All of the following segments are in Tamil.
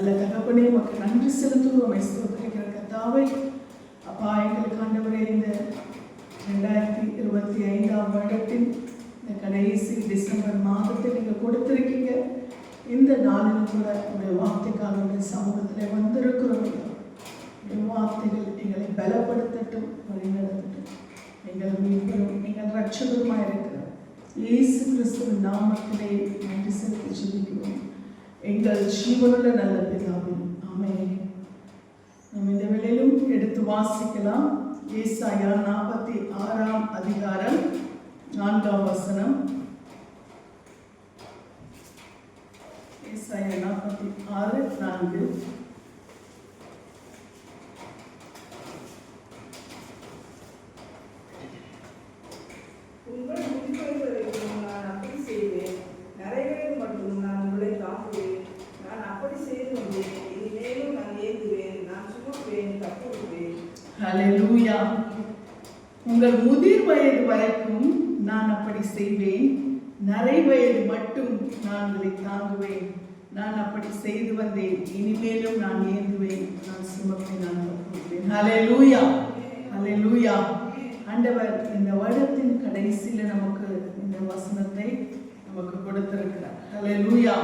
நல்ல தகப்பனே உமக்கு நன்றி செலுத்துவோம். ஸ்தோத்திரிக்கிற கர்த்தாவே, அப்பா எங்களுக்கு ஆண்டவரே இந்த 2025 வருடத்தின் இந்த கடைசி டிசம்பர் மாதத்தில் நீங்கள் கொடுத்திருக்கீங்க. இந்த நாளில் கூட உங்களுடைய வார்த்தைக்காக உடைய சமூகத்தில் வந்திருக்கிறோம். உடைய வார்த்தைகள் எங்களை பலப்படுத்தட்டும், வழிநடத்தட்டும். எங்கள் மீட்பரும் எங்கள் ரட்சகருமாய் இருக்கிற இயேசு கிறிஸ்துவின் நாமத்திலே நன்றி செலுத்தி ஜெபிக்கிறோம் எங்கள் ஜீவனுள்ள நல்ல பிதாவே, ஆமென். நாம் இந்த வேளையிலும் எடுத்து வாசிக்கலாம். ஏசாயா 46 அதிகாரம் 4 வசனம். ஏசாயா 46:4. உங்கள் முதிர்வயதை நான் அப்படி செய்வேன், நிறைவேறும் மட்டும் நான் உங்களை தாங்குவேன். நான் அப்படி செய்து வந்தேன், இனிமேலும் நான் ஏந்துவேன், நான் சுமப்பேன், தப்புவிப்பேன். ஹல்லேலூயா. உங்கள் முதிர் வயது வரைக்கும் நான் அப்படி செய்வேன், நரை வயது மட்டும் நான் உங்களை தாங்குவேன். நான் அப்படி செய்து வந்தேன், இனிமேலும் நான் ஏந்துவேன், நான் சுமப்பேன், நான் தப்புவிப்பேன். ஹல்லேலூயா, ஹல்லேலூயா. ஆண்டவர் இந்த வருடத்தின் கடைசியில நமக்கு இந்த வசனத்தை நமக்கு கொடுத்திருக்கிறார். ஹல்லேலூயா.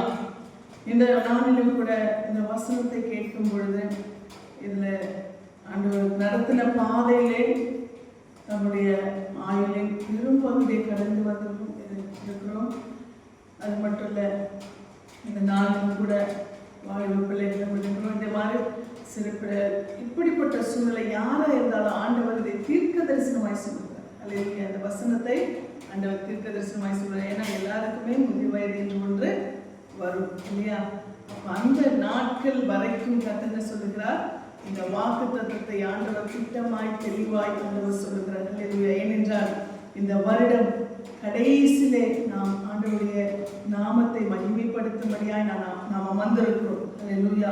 இந்த நாளிலும் கூட இந்த வசனத்தை கேட்கும் பொழுது இதுல ஆண்டவர் நடத்தின பாதையிலே நம்முடைய ஆயுளின் பெரும்பகுதியை கடந்து இருக்கிறோம். அது மட்டும் இல்லை, இந்த நாளிலும் கூட வாழ்வு பிள்ளைகளை விடுகிறோம். இந்த மாதிரி சிறப்பிட இப்படிப்பட்ட சூழ்நிலை யாராக இருந்தாலும் ஆண்டவர் இதை தீர்க்க தரிசனமாய் சொல்லுவார். அல்லது அந்த வசனத்தை ஆண்டவர் தீர்க்க தரிசனமாய் சொல்லுவார். ஏன்னா எல்லாருக்குமே முதிர் வயது என்று ஒன்று வரும் இல்லையா? அப்ப அந்த நாட்கள் வரைக்கும் கர்த்தர் சொல்லுகிறார், இந்த வாக்கு தத்தத்தை ஆண்டவர் திட்டமாய் தெளிவாய் ஆண்டவர் சொல்லுகிறார். ஏனென்றால் இந்த வருடம் கடைசியிலே நாம் ஆண்டவருடைய நாமத்தை மகிமைப்படுத்தும்படியாய் நாம் வந்திருக்கிறோம். அல்லேலூயா.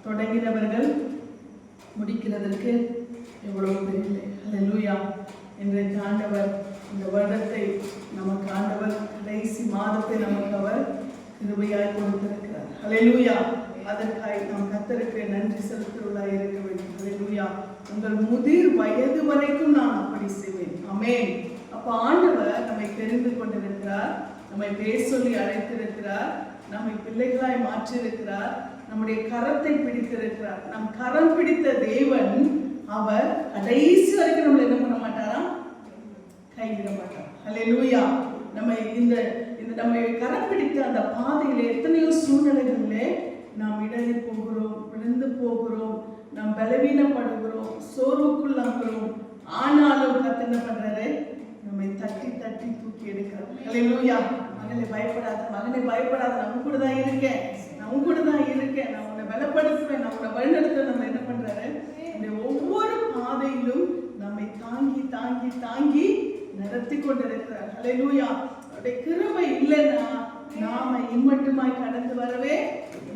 தொடங்கினவர்கள் முடிக்கிறதற்கு எவ்வளவு பெரிய அல்லேலூயா. இன்றைக்கு ஆண்டவர் இந்த வருடத்தை நமக்கு ஆண்டவர் கடைசி மாதத்தை நமக்கு அவர் கிருபையாய் கொடுத்திருக்கிறார். அல்லேலூயா. அதற்காக நாம் கர்த்தருக்கு நன்றி செலுத்துவதாய் இருக்க வேண்டும். அல்லேலூயா. உங்கள் முதிர் வயது வரைக்கும் நான் அப்படி செய்வேன். ஆமென். அப்ப ஆண்டவர் நம்மை தெரிந்து கொண்டிருக்கிறார், நம்மை பேர் சொல்லி அழைத்திருக்கிறார், நம்மை பிள்ளைகளாய் மாற்றியிருக்கிறார், நம்முடைய கரத்தை பிடித்திருக்கிறார். நம் கரம் பிடித்த தேவன் அவர் கடைசி வரைக்கும் நம்மளை என்ன பண்ண மாட்டாராம், கைவிட மாட்டார். அல்லேலூயா. நம்ம இந்த நம்ம கரம் பிடித்த அந்த பாதையிலே எத்தனையோ சூழ்நிலைகளிலே நாம் இடறி போகிறோம், விழுந்து போகிறோம், நாம் பலவீனப்படுகிறோம், சோர்வுக்குள்ளாகிறோம். ஆனாலும் கர்த்தர் என்ன பண்றாரு, நம்மை தட்டி தட்டி தூக்கி எடுக்கிறார். அல்லேலூயா. மகனே பயப்படாத, மகனே பயப்படாத, நான் உன் கூட தான் இருக்கேன், நான் உன் கூட தான் இருக்கேன், நான் உன்னை பலப்படுத்துவேன், நான் உன்னை வழிநடத்த. நம்ம என்ன பண்றாரு, ஒவ்வொரு பாதையிலும் நம்மை தாங்கி தாங்கி தாங்கி நடத்தி கொண்டிருக்கிறார். அல்லேலூயா. அவருடைய கிருபை இல்லைன்னா நாம இம்மட்டுமாய் கடந்து வரவே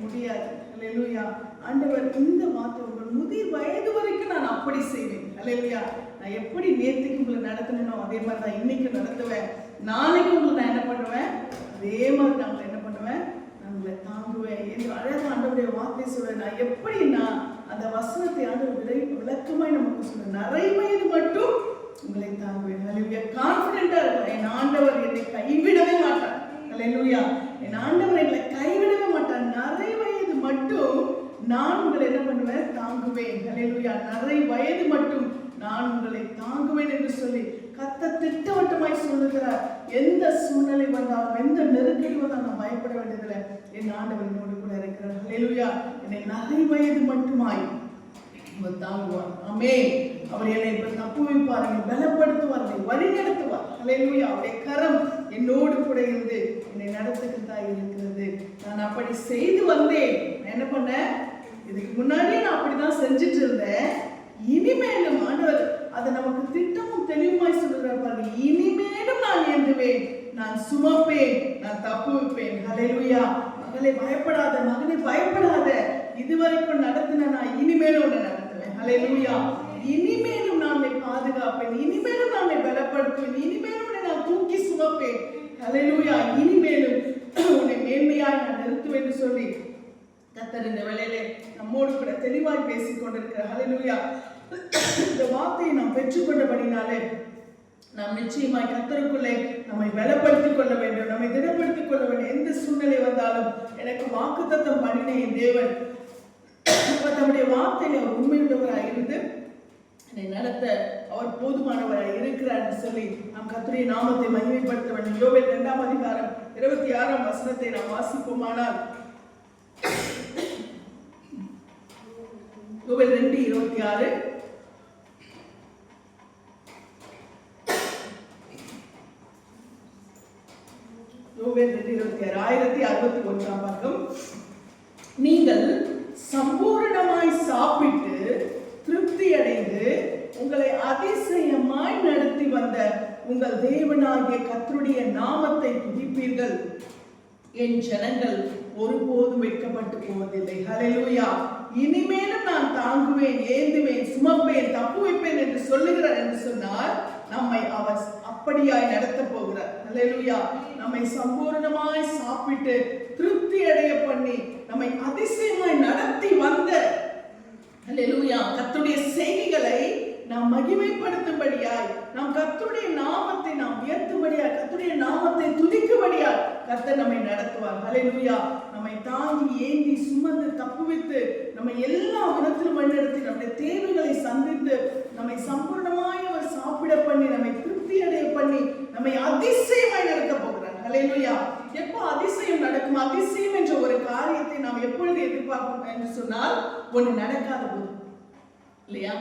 முடியாது. அல்லேலூயா. ஆண்டவர் இந்த வார்த்தை, உங்கள் முதிர் வயது வரைக்கும் நான் அப்படி செய்வேன். அல்லேலூயா. நான் எப்படி நேற்றுக்கு உங்களை நடத்தணும் அதே மாதிரி தான் இன்னைக்கு நடத்துவேன். நாளைக்கு உங்களை நான் என்ன பண்ணுவேன், அதே மாதிரி நான் உங்களை என்ன பண்ணுவேன், நான் உங்களை தாங்குவேன் என்று அழகாக ஆண்டவருடைய வார்த்தை சொல்றேன். நான் எப்படின்னா அந்த வசனத்தை ஆண்டவர் விளக்கமாய் நமக்கு சொல்ற, நரை வயது மட்டும் உங்களை தாங்குவேன். அல்லேலூயா. கான்ஃபிடென்ட்டா இருக்கும், என் ஆண்டவர் என்னை கைவிடவே மாட்டார். அல்லேலூயா. என் ஆண்டவர் என்னை கைவிடவே மாட்டார். நரை வயது மட்டும் நான் உங்களை என்ன பண்ணுவேன், தாங்குவேன். அல்லேலூயா. நரை வயது மட்டும் நான் உங்களை தாங்குவேன் என்று சொல்லி கர்த்தர் திட்டவட்டமாய் சொல்லுகிறார். எந்த சூழ்நிலை வந்தாலும், எந்த நெருக்கடி வந்தாலும் நான் பயப்பட வேண்டியதில்லை. என் ஆண்டவர் என்னோடு கூட இருக்கிறார். அல்லேலூயா. என்னை நரை வயது மட்டுமாய் தாங்குவார். ஆமென். அவர் என்னை தப்புவிப்பார், என்னை பலப்படுத்துவார், என்னை வழிநடத்துவார். அல்லேலூயா. அவருடைய கரம் என்னோடு கூட இருந்து என்னை நடத்துகிறதா இருக்கிறது. நான் அப்படி செய்து வந்தேன். நான் என்ன பண்ணேன், இதுக்கு முன்னாடியே நான் அப்படிதான் செஞ்சுட்டு இருந்தேன். இனிமேலும் ஆண்டவர் அதை நமக்கு திட்டமும் தெளிவுமாய் சொல்லுகிறார் பாருங்க. இனிமேலும் நான் ஏந்துவேன், நான் சுமப்பேன், நான் தப்புவிப்பேன். அல்லேலூயா. மகளே பயப்படாத, மகனே பயப்படாத, இதுவரைக்கும் நடத்தின நான் இனிமேலும் உன்னை நடத்துவேன். அல்லேலூயா. இனிமேலும் நான் உன்னை பாதுகாப்பேன், இனிமேலும் நான் உன்னை பலப்படுத்துவேன், இனிமேலும் உன்னை நான் தூக்கி சுமப்பேன். அல்லேலூயா. இனிமேலும் உன்னை மேன்மையாய் நான் நிறுத்துவேன் சொல்லி கர்த்தர் இந்த வேளையிலே நம்மோடு கூட தெளிவாய் பேசிக் கொண்டிருக்கிறார். ஹல்லேலூயா. இந்த வார்த்தையை நாம் பெற்றுக்கொண்டபடினாலே நாம் நிச்சயமாய் கர்த்தருக்குள்ளே நம்மை பலப்படுத்திக் கொள்ள வேண்டும், நம்மை திடப்படுத்திக் கொள்ள வேண்டும். எந்த சூழ்நிலை வந்தாலும் எனக்கு வாக்குத்தத்தம் பண்ணின என் தேவன் தம்முடைய வார்த்தையில அவர் உண்மையுள்ளவராய் இருந்து என்னை நடத்த அவர் போதுமானவராய் இருக்கிறார் என்று சொல்லி நாம் கர்த்தருடைய நாமத்தை மகிமைப்படுத்த வேண்டும். யோவேல் 2ஆம் அதிகாரம் 26ஆம் வசனத்தை நாம் வாசிப்போமானால், யோவேல் 2:26, யோவேல் 2:26, 1061ஆம் பக்கம். நீங்கள் சம்பூரணமாய் சாப்பிட்டு திருப்தி அடைந்து உங்களை அதிசயமாய் நடத்தி வந்த உங்கள் தேவனாகிய கர்த்தருடைய நாமத்தை துதிப்பீர்கள். என் ஜனங்கள் ஒருபோதும் வெட்கப்பட்டு போவதில்லை. ஹல்லேலூயா. இனிமேலும் நான் தாங்குவேன், ஏந்துவேன், சுமப்பேன், தப்புவிப்பேன் என்று சொல்லுகிறார் என்று சொன்னால் நம்மை அவர் அப்படியாய் நடத்த போகிறார். ஹல்லேலூயா. நம்மை சம்பூர்ணமாய் சாப்பிட்டு திருப்தி அடைய பண்ணி நம்மை அதிசயமாய் நடத்தி வந்த ஹல்லேலூயா கர்த்தருடைய செய்கைகளை நாம் மகிமைப்படுத்தும்படியாய், நாம் கர்த்தருடைய நாமத்தை நாம் உயர்த்தும்படியாய், கர்த்தருடைய நாமத்தை துதிக்கும்படியாய் கர்த்தர் நம்மை நடத்துவார். ஹல்லேலூயா. நம்மை தாங்கி ஏந்தி சுமந்து தப்புவித்து நம்மை எல்லா விதத்திலும் வழிநடத்தி நம்முடைய தேவைகளை சந்தித்து நம்மை சம்பூர்ணமாய் அவர் சாப்பிட பண்ணி நம்மை திருப்தி அடைய பண்ணி நம்மை அதிசயமாய் நடத்த போகிறார். ஹல்லேலூயா. எப்போ அதிசயம் நடக்கும்? அதிசயம் என்ற ஒரு காரியத்தை நாம் எப்பொழுது எதிர்பார்ப்போம் என்று சொன்னால், ஒன்று நடக்காத போது இல்லையா,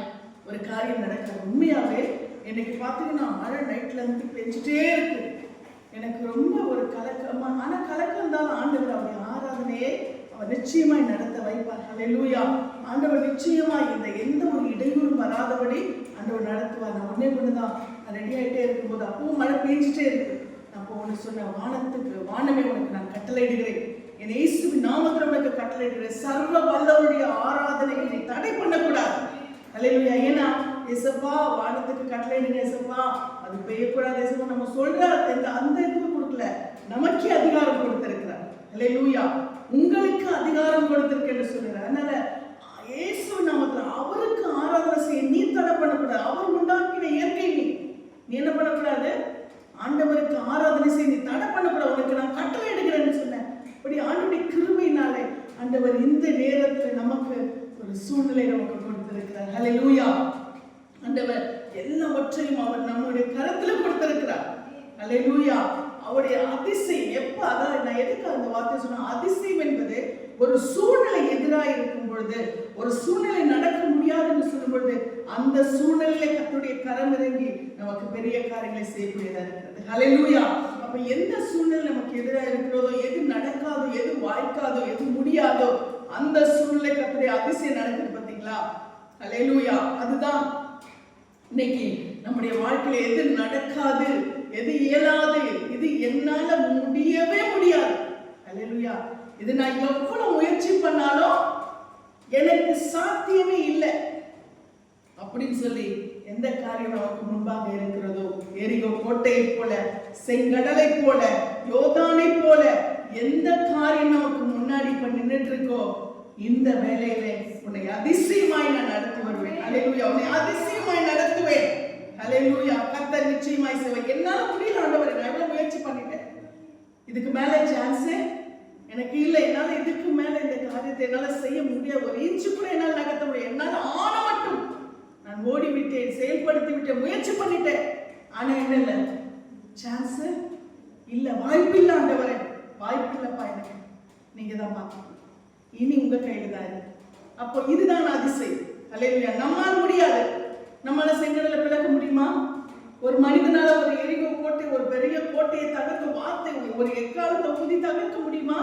ஒரு காரியம் நடக்காது. உண்மையாவே எனக்கு பார்த்தீங்கன்னா மழை நைட்ல இருந்து பெஞ்சிட்டே இருக்கு. எனக்கு ரொம்ப ஒரு கலக்கமா, ஆனா கலக்கம் தான் ஆண்டவர் அவருடைய ஆராதனையே அவர் நிச்சயமாய் நடத்த வைப்பார். ஹல்லேலூயா. ஆண்டவர் நிச்சயமாய் இந்த எந்த ஒரு இடையூறும் வராதபடி ஆண்டவர் நடத்துவார். நான் ஒன்னே ஒண்ணுதான், ரெடி ஆகிட்டே இருக்கும்போது அப்பவும் மழை பெஞ்சிட்டே இருக்கு. அப்போ ஒன்று சொன்ன, வானமே உனக்கு நான் கட்டளையிடுகிறேன், என் இயேசுவின் நாமத்தில் உனக்கு கட்டளையிடுகிறேன், சர்வ வல்லவருடைய ஆராதனையை நீ தடை பண்ணக்கூடாது. ஹல்லேலூயா. ஏன்னா ஏசப்பா வானத்துக்கு கட்டளையிடுங்க ஏசப்பா, அது பெய்யக்கூடாது ஏசப்பா நம்ம சொல்ற அந்த இதுக்கு கொடுக்கல, நமக்கே அதிகாரம் கொடுத்திருக்கிறார். ஹல்லேலூயா. உங்களுக்கு அதிகாரம் கொடுத்திருக்க என்று சொல்றார். அதனால இயேசு நாமத்தில் அவருக்கு ஆராதனை செய்ய நீ தடை பண்ணக்கூடாது. அவர் உண்டாக்கின இயற்கை நீ என்ன பண்ணக்கூடாது? ஆண்டவருக்கு ஆராதனை செய்ய நீ தடை பண்ணக்கூடாது. உனக்கு நான் கட்டளை எடுக்கிறேன்னு சொன்னேன். அப்படி ஆண்டவருடைய கிருபையினாலே ஆண்டவர் இந்த நேரத்தில் நமக்கு ஒரு சூழ்நிலை நமக்கு கொடுத்திருக்கிறார். ஹல்லேலூயா. ஆண்டவர் எல்லாவற்றையும் அவர் நம்முடைய கரத்துல கொடுத்திருக்கிறார். ஹல்லேலூயா. அவருடைய அதிசயம் எப்ப, அதாவது நான் எதுக்கு அந்த வார்த்தை சொன்ன, அதிசயம் என்பது ஒரு சூழ்நிலை எதிராக இருக்கும் பொழுது, ஒரு சூழ்நிலை நடக்க முடியாது என்று சொல்லும் பொழுது அந்த சூழ்நிலையில கர்த்தருடைய கரம் இறங்கி நமக்கு பெரிய காரியங்களை செய்யக்கூடியதா இருக்கிறது. ஹல்லேலூயா. அப்ப எந்த சூழ்நிலை நமக்கு எதிராக இருக்கிறதோ, எது நடக்காதோ, எது வாய்க்காதோ, எது முடியாதோ, அந்த சூழ்நிலை கர்த்தருடைய அதிசயம் நடக்குது பாத்தீங்களா? ஹல்லேலூயா. அதுதான் இன்னைக்கு நம்முடைய வாழ்க்கையில எது நடக்காது, எது இயலாது, இது என்னால முடியவே முடியாது, ஹல்லேலூயா, இது நான் எவ்வளவு முயற்சி பண்ணாலும் எனக்கு சாத்தியமே இல்லை அப்படின்னு சொல்லி எந்த காரியம் நமக்கு முன்பாக இருக்கிறதோ, எரிகோ கோட்டையை போல, செங்கடலை போல, யோர்தானை போல எந்த காரியம் நமக்கு முன்னாடி இப்ப நின்றுட்டு இருக்கோ, இந்த வேலையிலே உன்னை அதிசயமாய் நான் நடத்தி வருவேன். ஹல்லேலூயா. உன்னை அதிசயமாய் நடத்துவேன். ஹல்லேலூயா. கர்த்தர் நிச்சயமாய் செய்வார். என்னால முடியல ஆண்டவரே, நான் எவ்வளவு முயற்சி பண்ணிட்டேன், இதுக்கு மேல சான்ஸே எனக்கு இல்லை, என்னால இதுக்கு மேல இந்த காரியத்தை என்னால செய்ய முடியாது, ஒரு இன்ச்சு கூட என்னால் நகர்த்த முடியாது, என்னால ஆன மட்டும் நான் ஓடி விட்டேன், செயல்படுத்தி விட்டேன், முயற்சி பண்ணிட்டேன், ஆனா என்ன இல்லை, சான்ஸ் இல்ல, வாய்ப்பு இல்லை ஆண்டவரே, வாய்ப்பு இல்லப்பா, எனக்கு நீங்க தான் பார்க்கணும், இனி உங்க கையில தான் இருக்கு. அப்போ இதுதான் அதிசயம். ஹல்லேலூயா. நம்மால் முடியாது. நம்மளால செங்கடலை பிளக்க முடியுமா? ஒரு மனிதனால ஒரு எரிகோ கோட்டை, ஒரு பெரிய கோட்டையை தகர்க்க, வார்த்தை ஒரு எக்காலத்தை ஊதி தகர்க்க முடியுமா?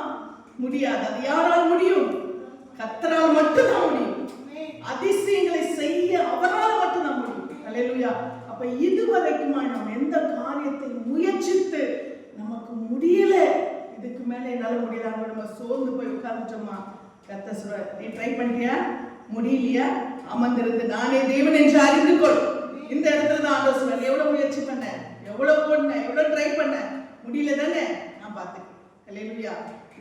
முடியாது. அது யாரால் முடியும்? கர்த்தரால் மட்டும்தான் முடியும். அதிசயங்களை செய்ய அவரால் மட்டும்தான் முடியும். ஹல்லேலூயா. அப்ப இதுவரைக்குமா நம்ம எந்த காரியத்தை முயற்சித்து நமக்கு முடியல, இதுக்கு மேல என்னால முடியல, நம்ம சோர்ந்து போய் உட்கார்ந்துட்டோமா, கர்த்தர் சொல்றார், நீ ட்ரை பண்ணிட்டியா, முடியலையா, அமர்ந்திருந்து நானே தேவன் என்று அறிந்து கொள். இந்த இடத்துல தான் ஆண்டவர் சொல்றார், எவ்வளவு முயற்சி பண்ண, எவ்வளவு போன, எவ்வளவு ட்ரை பண்ண, முடியல தானே, நான் பார்த்துக்கிறேன், அல்லேலூயா.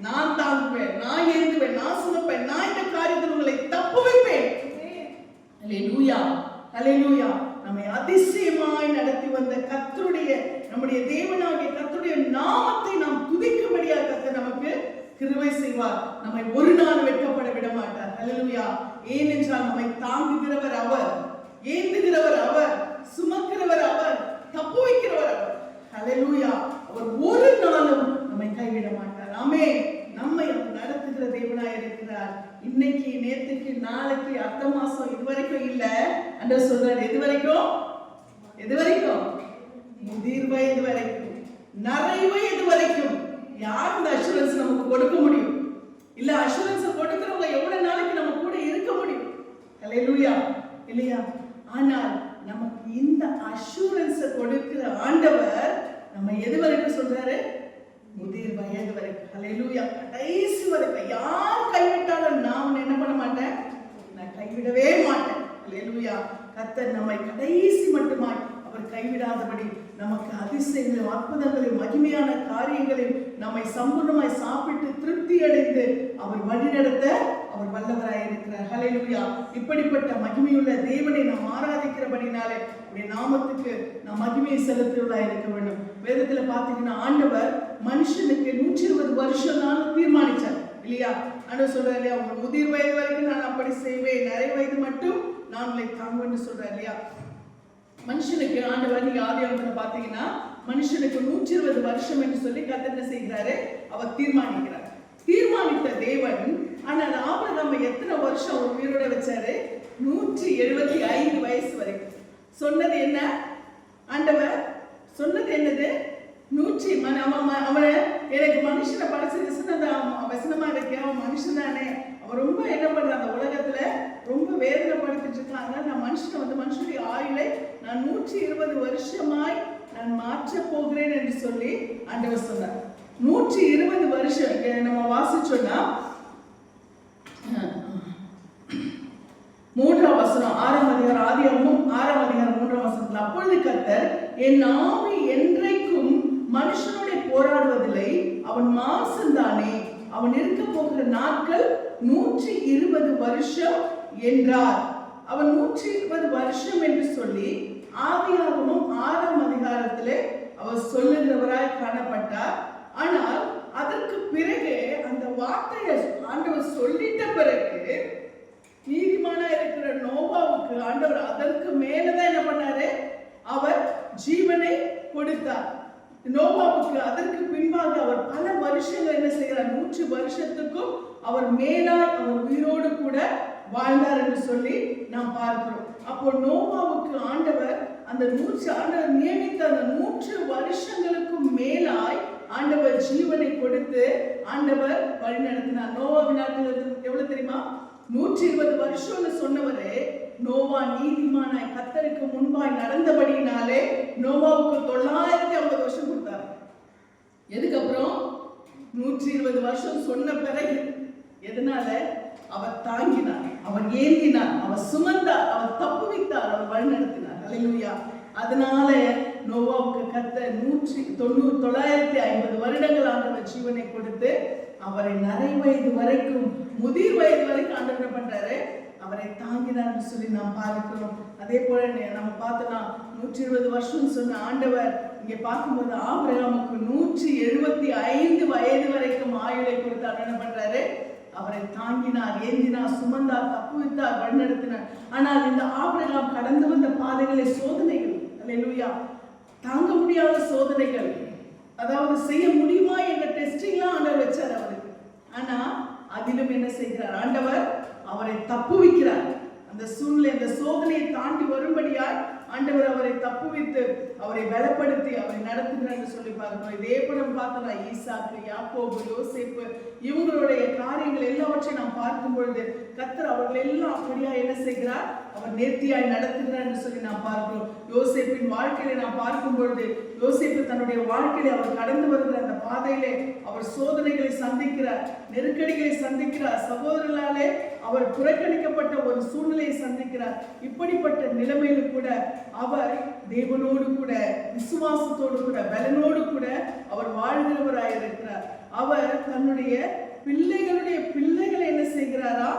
நான் தாங்குவேன், நான் ஏந்துவேன், நான் சுமப்பேன், நான் இந்த காரியத்தில் உங்களை தப்புவிப்பேன். அல்லேலூயா, அல்லேலூயா. நம்மை அதிசயமாய் நடத்தி வந்த கர்த்தருடைய, நம்முடைய தேவனாகிய கர்த்தருடைய நாமத்தை நாம் துதிக்கும்படியாக கர்த்தர் நமக்கு கிருபை செய்வார். நம்மை ஒரு நாள் வெட்கப்பட விட மாட்டார். அல்லேலூயா. ஏனென்றால் நம்மை தாங்குகிறவர் அவர், ஏந்துகிறவர் அவர், சுமக்கிறவர் அவர், தப்புவிக்கிறவர் அவர். அல்லேலூயா. அவர் ஒரு நாளும் நம்மை கைவிட மாட்டார். ஆமென். நம்மை நடத்துகிற தேவனாய் இருக்கிறார். இன்னைக்கு, நேத்துக்கு, நாளைக்கு, அடுத்த மாசம், இதுவரைக்கும் இல்ல. ஆண்டவர் சொல்றார், எது வரைக்கும்? எது வரைக்கும்? முதிர் வயது வரைக்கும், நரை வயது வரைக்கும். யார் இந்த அஷூரன்ஸ் நமக்கு கொடுக்க முடியும்? இல்ல அஷூரன்ஸ் கொடுக்கிறவங்க எவ்வளவு நாளைக்கு நம்ம கூட இருக்க முடியும்? அல்லேலூயா, இல்லையா? ஆனால் நமக்கு இந்த அஷூரன்ஸ் கொடுக்கிற ஆண்டவர் நம்ம எது வரைக்கும் சொல்றாரு? முதிர் வயது வரைக்கும். அல்லேலூயா. கடைசி வரைக்கும். யார் கைவிட்டாலும் நான் என்ன பண்ண மாட்டேன், நான் கைவிடவே மாட்டேன். அல்லேலூயா. கர்த்தர் நம்மை கடைசி மட்டுமாய் அவர் கைவிடாதபடி நமக்கு அதிசயங்களையும் அற்புதங்களையும் மகிமையான காரியங்களையும் நம்மை சம்பூர்ணமாய் சாப்பிட்டு திருப்தி அடைந்து அவர் வழிநடத்த அவர் வல்லவராய் இருக்கிறார். ஹல்லேலூயா. இப்படிப்பட்ட மகிமையுள்ள தேவனை நாம் ஆராதிக்கிறபடினாலே அவருடைய நாமத்துக்கு நாம் மகிமையை செலுத்துவதாக இருக்க வேண்டும். வேதத்துல பாத்தீங்கன்னா ஆண்டவர் மனுஷனுக்கு 120 வருஷம் தான் தீர்மானிச்சார் இல்லையா? ஆண்டவர் சொல்றாரு இல்லையா, உங்க முதிர் வயது வரைக்கும் நான் அப்படி செய்வேன், நிறை வயது மட்டும் நான் உங்களை தாங்குவேன்னு சொல்றாரு இல்லையா? மனுஷனுக்கு ஆண்டவர் நீங்க ஆதியாகமத்துல பாத்தீங்கன்னா மனுஷனுக்கு 120 வருஷம் என்று சொல்லி கர்த்தர் என்ன செய்கிறாரு? அவர் தீர்மானிக்கிறார். தீர்மானித்த தேவன் ஆனால் ஆபிரகாமை எத்தனை வருஷம் அவர் உயிரோட வச்சாரு? 175 வயசு வரைக்கும். சொன்னது என்ன? ஆண்டவர் சொன்னது என்னது? அவனை எனக்கு மனுஷனை படைச்சது வசனமா இருக்க, அவன் மனுஷன் தானே, அவன் ரொம்ப என்ன பண்றான் அந்த உலகத்துல ரொம்ப வேதனைப்படுத்திட்டு இருக்காங்க. நான் மனுஷனுடைய ஆயுளை நான் 120 வருஷமாய் நான் மாற்ற போகிறேன் என்று சொல்லி ஆண்டவர் சொன்னார். 120 வருஷம் நம்ம வாசிச்சோம்னா 3ஆம் வசனம் 6ஆம் அதிகாரம் ஆதியாகமம் 6ஆம் அதிகாரம் 3ஆம் வசனத்துல, அப்பொழுது கர்த்தர் என் ஆவி என்றைக்கும் மனுஷனோட போராடுவதில்லை, அவன் மாம்சம்தானே, அவன் இருக்க போகிற நாட்கள் 120 வருஷம் என்றார். அவன் 120 வருஷம் என்று சொல்லி ஆதியாகமம் 6ஆம் அதிகாரத்திலே அவர் சொல்லுகிறவராய் காணப்பட்டார். ஆனால் அதற்கு பிறகு அந்த வார்த்தையை ஆண்டவர் சொல்லிட்ட பிறகு நீதிமானா இருக்கிற நோவாவுக்கு ஆண்டவர் அதற்கு மேலதான் என்ன பண்ணாரு? அவர் ஜீவனை கொடுத்தார். நோவாவுக்கு அதற்கு பின்பாக அவர் பல வருஷங்கள் என்ன செய்கிறார்? 100 வருஷத்துக்கும் அவர் மேலாய் அவர் உயிரோடு கூட வாழ்ந்தார் என்று சொல்லி நாம் பார்க்கிறோம். அப்போ நோவாவுக்கு ஆண்டவர் அந்த 100 ஆண்டவர் நியமித்த அந்த 100 வருஷங்களுக்கும் மேலாய் ஆண்டவர் ஜீவனை கொடுத்து ஆண்டவர் வழி நடத்தினார். நோவாவின் நாட்கள் எவ்வளவு தெரியுமா? 120 வருஷம்னு சொன்னவரே நோவா நீதிமானாய் கர்த்தருக்கு முன்பாய் நடந்தபடினாலே நோவாவுக்கு 950 வருஷம் கொடுத்தார். எதுக்கப்புறம் 120 வருஷம் சொன்ன பிறகு எதனால? அவர் தாங்கினார், அவர் ஏந்தினார், அவர் சுமந்தார், அவர் தப்புவித்தார், அவர் வழிநடத்தினார். அல்லேலூயா. அதனால நோவாவுக்கு கர்த்தர் 950 வருடங்கள் ஆண்டவர் ஜீவனை கொடுத்து அவரை நரை வயது வரைக்கும் முதிர் வயது வரைக்கும் ஆண்டவர் பண்றாரு, அவரை தாங்கினார் சொல்லி நாம் பார்க்கிறோம். அதே போல நம்ம பார்த்தோம்னா 120 வருஷம் சொன்ன ஆண்டவர் இங்க பார்க்கும்போது ஆபிரகாமுக்கு 175 வயது வரைக்கும் ஆயுளை கொடுத்து என்ன பண்றாரு? அவரை தாங்கினார், ஏந்தினார், சுமந்தார், தப்புவித்தார், வழிநடத்தினார். ஆனால் இந்த ஆபிரகாம் கடந்து வந்த பாதைகளை சோதனைகள், அல்லேலூயா, தாங்க முடியாத சோதனைகள், அதாவது செய்ய முடியுமா என்ற டெஸ்டிங்லாம் ஆண்டவர் வச்சார் அவருக்கு. ஆனா அதிலும் என்ன செய்கிறார்? ஆண்டவர் அவரை தப்புவிக்கிறார். அந்த சூழ்நிலை, அந்த சோதனையை தாண்டி வரும்படியால் ஆண்டவர் அவரை தப்புவித்து அவரை பலப்படுத்தி அவரை நடத்துகிறார் என்று சொல்லி பார்க்கிறோம். இதே படம் பார்த்தோம்னா ஈசாக்கு, யாக்கோபு, யோசேப்பு இவங்களுடைய காரியங்கள் எல்லாவற்றையும் நாம் பார்க்கும் பொழுது கர்த்தர் அவர்கள் எல்லாம் அப்படியா என்ன செய்கிறார்? அவர் நேர்த்தியாய் நடத்துகிறார் என்று சொல்லி நாம் பார்க்கிறோம். யோசேப்பின் வாழ்க்கையில நாம் பார்க்கும் பொழுது யோசேப்பு தன்னுடைய வாழ்க்கையில அவர் கடந்து வருகிற அந்த பாதையிலே அவர் சோதனைகளை சந்திக்கிறார், நெருக்கடிகளை சந்திக்கிறார், சகோதரர்களாலே அவர் புறக்கணிக்கப்பட்ட ஒரு சூழ்நிலையை சந்திக்கிறார். இப்படிப்பட்ட நிலைமையில கூட அவர் தேவனோடு கூட விசுவாசத்தோடு கூட பலனோடு கூட அவர் வாழ்கிறவராய் இருக்கிறார். அவர் தன்னுடைய பிள்ளைகளுடைய பிள்ளைகளை என்ன செய்கிறாரா,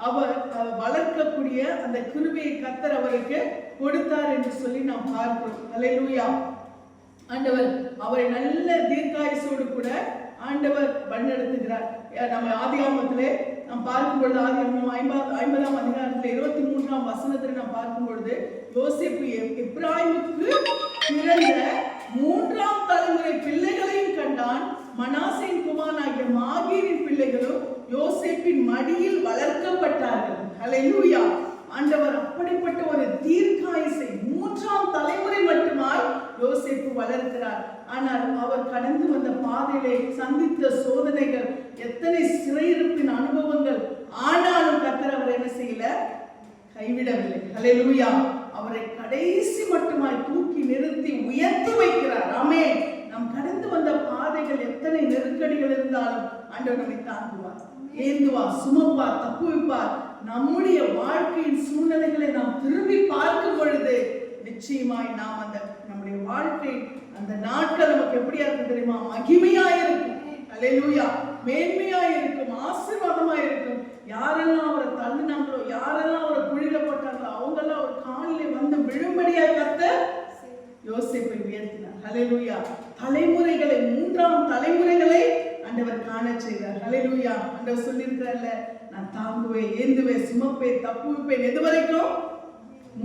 அவர் வளர்க்கக்கூடிய அந்த கிருபையை கர்த்தர் அவருக்கு கொடுத்தார் என்று சொல்லி நாம் பார்க்கிறோம். அல்லேலூயா. ஆண்டவர் அவரை நல்ல தீர்க்காயுசோடு கூட ஆண்டவர் வழிநடத்துகிறார். நம்ம ஆதியாகமத்திலே நாம் பார்க்கும் பொழுது, ஆதியாகமம் 50ஆம் அதிகாரத்தில் 23ஆம் வசனத்தில் நாம் பார்க்கும் பொழுது, யோசேப்பு எப்பிராயீமுக்கு பிறந்த 3ஆம் தலைமுறை பிள்ளைகளையும் கண்டான். மனாசேயின் குமாரனாகிய மாகீரின் பிள்ளைகளும் யோசேப்பின் மடியில் வளர்க்கப்பட்டார்கள். அல்லேலூயா. ஆண்டவர் அப்படிப்பட்ட ஒரு தீர்க்காயுசை 3ஆம் தலைமுறை மட்டுமாய் யோசேப்பு வளர்க்கிறார். ஆனால் அவர் கடந்து வந்த பாதையிலே சந்தித்த சோதனைகள், எத்தனை சிறையிருப்பின் அனுபவங்கள், ஆனாலும் கர்த்தர் அவர் என்ன செய்யல, கைவிடவில்லை. அல்லேலூயா. அவரை கடைசி மட்டுமாய் தூக்கி நிறுத்தி உயர்த்தி வைக்கிறார். ஆமென். நாம் கடந்து வந்த பாதைகள் எத்தனை நெருக்கடிகள் இருந்தாலும் ஆண்டவர் நம்மை தாங்குவார், ஏந்துவார், சுமப்பார், தப்புவிப்பார். நம்முடைய வாழ்க்கையின் சூழ்நிலைகளை நாம் திரும்பி பார்க்கும் பொழுது நிச்சயமாய் நாம் அந்த நம்முடைய வாழ்க்கை அந்த நாட்கள் நமக்கு எப்படியா இருக்கும் தெரியுமா? மகிமையாயிருக்கும். அல்லேலூயா. மேன்மையாயிருக்கும், ஆசீர்வாதமாயிருக்கும். யாரெல்லாம் அவரை தள்ளினாங்களோ, யாரெல்லாம் அவரை குழியில போட்டாங்களோ, அவங்கெல்லாம் அவர் காலிலே வந்து விழும்படியா கர்த்தர் யோசேப்பை உயர்த்தினார். அல்லேலூயா. தலைமுறைகளை, 3ஆம் தலைமுறைகளை ஆண்டவர் காண செய்தார். அல்லேலூயா. ஆண்டவர் சொல்லியிருக்கிறார்ல, நான் தாங்குவேன், ஏந்துவேன், சுமப்பேன், தப்புவிப்பேன். எது வரைக்கும்?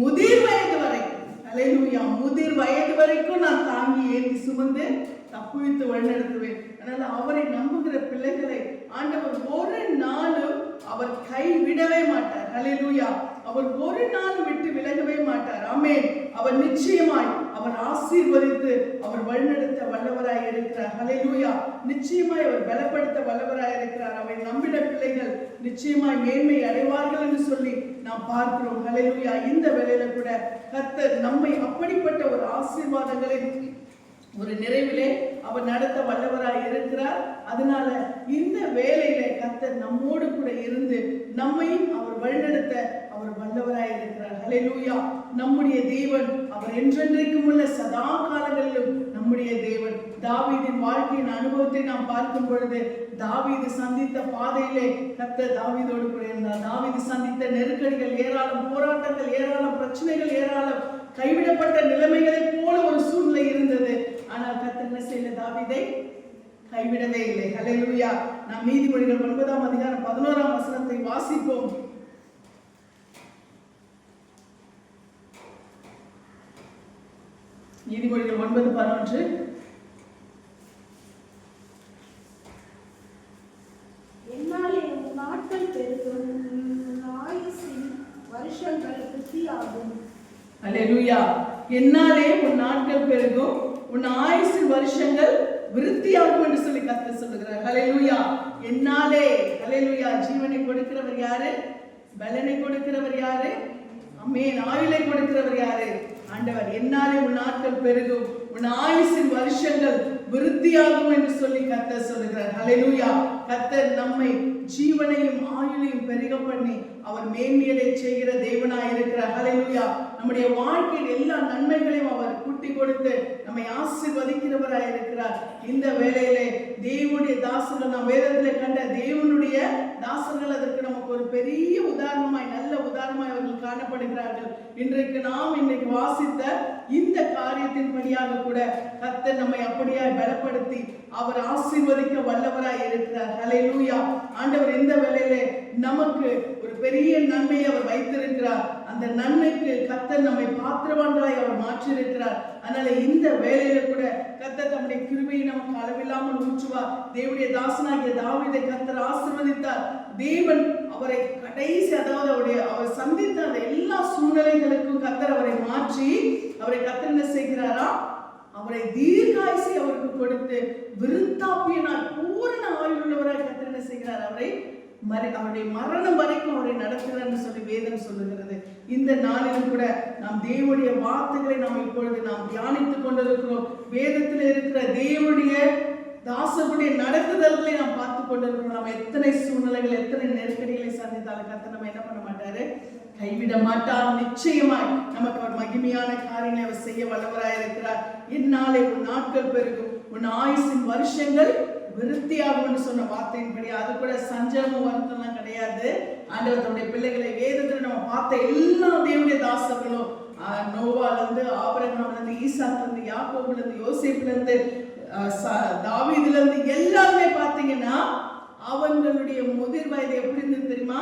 முதிர் வயது வரைக்கும். அல்லேலூயா. முதிர் வயது வரைக்கும் நான் தாங்கி ஏந்தி சுமந்து தப்புவித்து வழிநடத்துவேன். அதனால அவரை நம்புகிற பிள்ளைகளை ஆண்டவர் ஒரு நாளும் அவர் கைவிடவே மாட்டார். அல்லேலூயா. அவர் ஒரு நாள் விட்டு விலகவே மாட்டார். ஆமென். அவர் நிச்சயமாய் அவர் ஆசீர்வதித்து அவர் வழிநடத்த வல்லவராய் இருக்கிறார். அல்லேலூயா. நிச்சயமாய் அவர் பலப்படுத்த வல்லவராய் இருக்கிறார். அவரை நம்பின பிள்ளைகள் நிச்சயமாய் மேன்மை அடைவார்கள் என்று சொல்லி நாம் பார்க்கிறோம். அல்லேலூயா. இந்த வேளையில கூட கர்த்தர் நம்மை அப்படிப்பட்ட ஒரு ஆசீர்வாதங்களை ஒரு நிறைவிலே அவர் நடத்த வல்லவராய் இருக்கிறார். அதனால இந்த வேளையில கர்த்தர் நம்மோடு கூட இருந்து நம்மையும் அவர் வழிநடத்த அவர் வல்லவராய் இருக்கிறார். அல்லேலூயா. நம்முடைய தேவன் அவர் என்றென்றைக்கும் உள்ள சதா காலங்களிலும் நம்முடைய தேவன். தாவீதின் வாழ்க்கையின் அனுபவத்தை நாம் பார்க்கும் பொழுது, தாவீது சந்தித்த பாதையிலே கர்த்தர் தாவீதோடு கூட இருந்தார். தாவீது சந்தித்த நெருக்கடிகள் ஏராளம், போராட்டங்கள் ஏராளம், பிரச்சனைகள் ஏராளம், கைவிடப்பட்ட நிலைமைகளை போல ஒரு சூழ்நிலை இருந்தது. ஆனால் கர்த்தர் என்ன செய்யல, தாவீதை கைவிடவே இல்லை. அல்லேலூயா. நாம் நீதிமொழிகள் 9ஆம் அதிகாரம் 11ஆம் வசனத்தை வாசிப்போம். நீதிமொழிகள் 9:11. என்னாலே உன் நாட்கள் பெருகும், ஆயுசின் வருஷங்கள் விருத்தியாகும். அல்லேலூயா. என்னாலே உன் நாட்கள் பெருகும், உன் ஆயுசின் வருஷங்கள் விருத்தியாகும் என்று சொல்லி கர்த்தர் சொல்லுகிறார். அல்லேலூயா. என்னாலே. அல்லேலூயா. ஜீவனை கொடுக்கிறவர் யாரு? பலனை கொடுக்கிறவர் யாரு? ஆமென். ஆயுளை கொடுக்கிறவர் யாரு? ஆண்டவர். என்னாலே உன் நாட்கள் பெருகும், உன் ஆயுசின் வருஷங்கள் விருத்தியாகும் என்று சொல்லி கர்த்தர் சொல்லுகிறார். அல்லேலூயா. கர்த்தர் நம்மை ஜீவனையும் ஆயுளையும் பெருக பண்ணி அவர் மேன்மையை செய்கிற தேவனாய் இருக்கிறார். அல்லேலூயா. நம்முடைய வாழ்க்கையில் எல்லா நன்மைகளையும் அவர் கூட்டி கொடுத்து நம்மை ஆசீர்வதிக்கிறவராய் இருக்கிறார். இந்த வேளையிலே தேவனுடைய தாசர்கள், நாம் வேதத்திலே கண்ட தேவனுடைய தாசர்கள், அதற்கு நமக்கு ஒரு பெரிய உதாரணமாய், நல்ல உதாரணமாய் அவர்கள் காணப்படுகிறார்கள். இன்றைக்கு வாசித்த இந்த காரியத்தின் படியாக கூட கர்த்தர் நம்மை அப்படியாய் பலப்படுத்தி அவர் ஆசீர்வதிக்க வல்லவராய் இருக்கிறார். அல்லேலூயா. ஆண்டவர் இந்த வேளையிலே நமக்கு ஒரு பெரிய நன்மையை அவர் வைத்திருக்கிறார். அந்த நன்மைக்கு கர்த்தர் நம்மை பாத்திரவான்களாய் அவர் மாற்றியிருக்கிறார். அதனால இந்த வேளையில கூட கர்த்தர் தம்முடைய கிருபையை நமக்கு அளவில்லாமல் ஊற்றுவார். தேவனுடைய தாசனாகிய தாவீதை கர்த்தர் ஆசீர்வதித்தார். தேவன் அவரை கடைசி, அதாவது அவர் சந்தித்த அந்த எல்லா சூழ்நிலைகளுக்கும் கர்த்தர் அவரை மாற்றி அவரை கர்த்தர் என்ன செய்கிறாரா, அவரை தீர்க்காயுசை அவருக்கு கொடுத்து விருத்தாப்பியனால் பூரண ஆயுள்ளவராய் கர்த்தர் என்ன செய்கிறார், அவருடைய மரணம் வரைக்கும் அவரை நடத்துகிறார் சொல்லி வேதம் சொல்லுகிறது. இந்த நாளிலும் கூட நாம் தேவனுடைய வார்த்தைகளை நாம் இப்பொழுது நாம் தியானித்துக் கொண்டிருக்கிறோம். வேதத்தில் இருக்கிற தேவனுடைய தாசர்களுடைய நடத்துதல்களை நாம் பார்த்து கொண்டிருக்கிறோம். நாம் எத்தனை சூழ்நிலைகள், எத்தனை நெருக்கடிகளை சந்தித்தாலும் கர்த்தர் நம்ம என்ன பண்ண மாட்டாரு, கைவிட மாட்டார். நிச்சயமாய் நமக்கு அவர் மகிமையான காரியங்களை அவர் செய்ய வல்லவராய் இருக்கிறார். இந்நாளே உன் நாட்கள் பெருகும், உன் ஆயுசின் வருஷங்கள் விருத்தியாகும் சொன்ன வார்த்தையின்படி அது கூட சஞ்சலமும் வருத்தம்லாம் கிடையாது. ஆண்டவர் தன்னுடைய பிள்ளைகளை வேதத்துல நம்ம பார்த்த எல்லா தேவனுடைய தாசர்களும் நோவால இருந்து, ஆபிரகாம்ல இருந்து, ஈசாக்குல இருந்து, யாக்கோபுல இருந்து, யோசேப்புல இருந்து, தாவீதுல இருந்து எல்லாருமே பார்த்தீங்கன்னா அவங்களுடைய முதிர் வயது எப்படி இருந்தது தெரியுமா?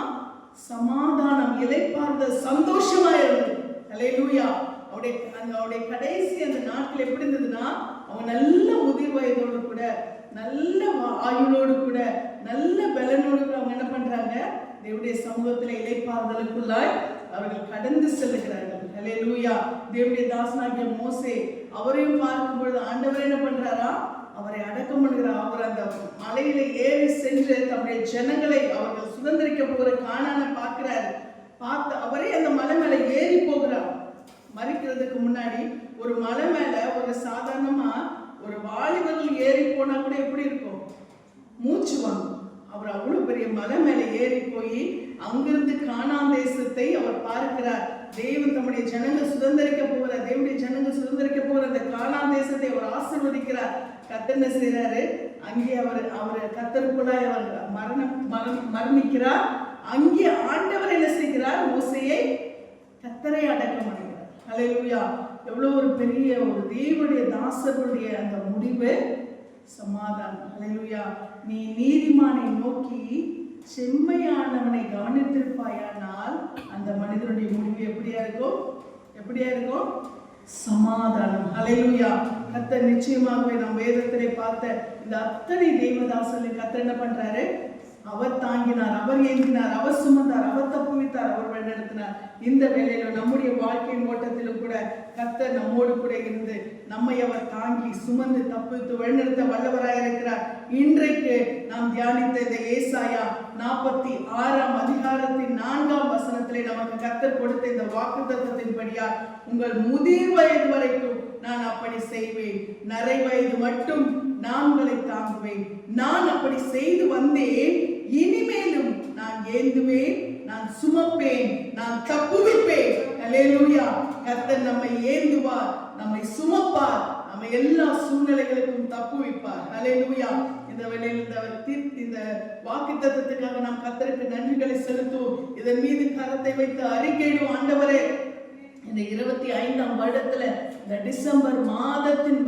சமாதானம், இளைப்பாறுதல், சந்தோஷமா இருந்தது. அல்லேலூயா. அவருடைய கடைசி அந்த நாட்கள் எப்படி இருந்ததுன்னா, அவங்க நல்ல முதிர் வயதோடு கூட, நல்ல ஆயுளோடு கூட, நல்ல பலனோடு கூட அவங்க என்ன பண்றாங்க? தேவனுடைய சமூகத்துல இளைப்பாறுதலுக்குள்ளாய் அவர்கள் கடந்து செல்லுகிறார்கள். அல்லேலூயா. தேவனுடைய தாசனாகிய மோசே, அவரையும் பார்க்கும் பொழுது ஆண்டவர் என்ன பண்றாரா? அவரை அடக்கம் பண்ணுகிறார். அவர் அந்த மலையில ஏறி சென்று தம்முடைய ஜனங்களை அவர்கள் சுதந்திரிக்க போகிற கானானை பார்க்கிறார். பார்த்து அவரே அந்த மலை மேல ஏறி போகிறார். மறிக்கிறதுக்கு முன்னாடி ஒரு மலை மேல ஒரு சாதாரணமா ஒரு வாலிபர்கள் ஏறி போனா கூட எப்படி இருக்கும்? மூச்சு வாங்கும். அவர் அவ்வளவு பெரிய மலை மேல ஏறி போய் அங்கிருந்து கானான் தேசத்தை அவர் பார்க்கிறார். தேவன் தம்முடைய ஜனங்கள் சுதந்திரிக்க போகிற, தேவனுடைய ஜனங்கள் சுதந்திரிக்க போகிற அந்த கானான் தேசத்தை அவர் ஆசீர்வதிக்கிறார். கர்த்தர் என்ன செய்யறாரு? அங்கே அவர் கர்த்தருக்குள்ளாய் அவர் மரணிக்கிறார். அங்கே ஆண்டவர் என்ன செய்கிறார்? மோசேயை கர்த்தரை அடக்கம் பண்ணுகிறார். அல்லேலூயா. எவ்வளவு ஒரு பெரிய ஒரு தேவனுடைய தாசர்களுடைய அந்த முடிவு சமாதானம். அல்லேலூயா. நீ நீதிமானை நோக்கி செம்மையானவனை கவனித்திருப்பாயானால் அந்த மனிதனுடைய முடிவு எப்படியா இருக்கும்? எப்படியா இருக்கும்? சமாதானம். அல்லேலூயா. கர்த்தர் நிச்சயமாகவே நம் வேதத்திலே பார்த்த இந்த அத்தனை தேவதாசர்கள் கர்த்தர் என்ன பண்றாரு? அவர் தாங்கினார், அவர் ஏந்தினார், அவர் சுமந்தார், அவர் தப்புவித்தார், அவர் வழிநடத்தினார். இந்த வேளையில நம்முடைய வாழ்க்கையின் ஓட்டத்திலும் கூட கர்த்தர் நம்மோடு கூட இருந்து நம்மை அவர் தாங்கி சுமந்து தப்புவித்து வழிநடத்த வல்லவராயிருக்கிறார். இன்றைக்கு நாம் தியானித்த இந்த ஏசாயா 46 அதிகாரத்தின் 4ஆம் வசனத்திலே நமக்கு கர்த்தர் கொடுத்த இந்த வாக்குத்தத்தத்தின்படியா, உங்கள் முதிர் வயது வரைக்கும் நான் அப்படி செய்வேன், நரை வயது மட்டும் நான் உங்களை தாங்குவேன், நான் அப்படி செய்து வந்தேன், இனிமேலும் நான் ஏந்துவேன், நான் சுமப்பேன், நான் தப்புவிப்பேன். அல்லேலூயா. கர்த்தர் நம்மை ஏந்துவார், நம்மை சுமப்பார், நம்ம எல்லா சூழ்நிலைகளுக்கும் தப்புவிப்பார். அல்லேலூயா. இந்த வேளையில் இந்த வாக்குத்தத்தத்துக்காக நாம் கர்த்தருக்கு நன்றிகளை செலுத்துவோம். இதன் மீது கரத்தை வைத்து அறிக்கையிடும். ஆண்டவரே, இந்த 25ஆம் வருடத்துல இந்த டிசம்பர் மாதத்தின்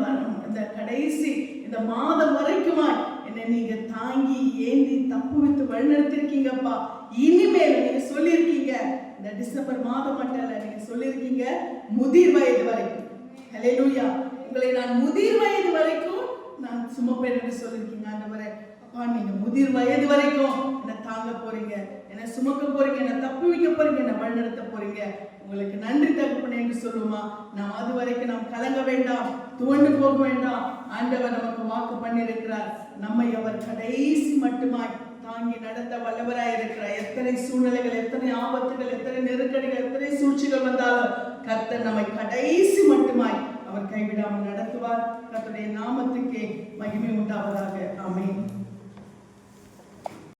இந்த கடைசி இந்த மாதம் வரைக்குமா என்னை நீங்க தாங்கி ஏந்தி தப்புவித்து வழிநடத்திருக்கீங்கப்பா. இனிமேல் நீங்க சொல்லியிருக்கீங்க, இந்த டிசம்பர் மாதம் மட்டும் இல்ல, நீங்க சொல்லியிருக்கீங்க முதிர் வயது வரைக்கும். அல்லேலூயா. உங்களை நான் முதிர் வயது வரைக்கும் நான் சுமப்பேன் என்று சொல்லியிருக்கீங்க. ஆண்டவரே, அப்பா, நீங்க முதிர் வயது வரைக்கும் என்னை தாங்க போறீங்க, என்னை சுமக்க போறீங்க, என்னை தப்புவிக்க போறீங்க, என்னை வழிநடத்த போறீங்க. உங்களுக்கு நன்றி தகப்பனே என்று சொல்லுமா. நாம் அது வரைக்கும் நாம் கலங்க வேண்டாம், துவண்டு போக வேண்டாம். ஆண்டவர் நமக்கு வாக்கு பண்ணியிருக்கிறார். நம்மை அவர் கடைசி மட்டுமாய் தாங்கி நடத்த வல்லவராய் இருக்கிறார். எத்தனை சூழ்நிலைகள், எத்தனை ஆபத்துகள், எத்தனை நெருக்கடிகள், எத்தனை சூழ்ச்சிகள் வந்தாலும் கர்த்தர் நம்மை கடைசி மட்டுமாய் அவர் கைவிடாமல் நடத்துவார். கர்த்தருடைய நாமத்துக்கே மகிமை உண்டாவதாக. ஆமென்.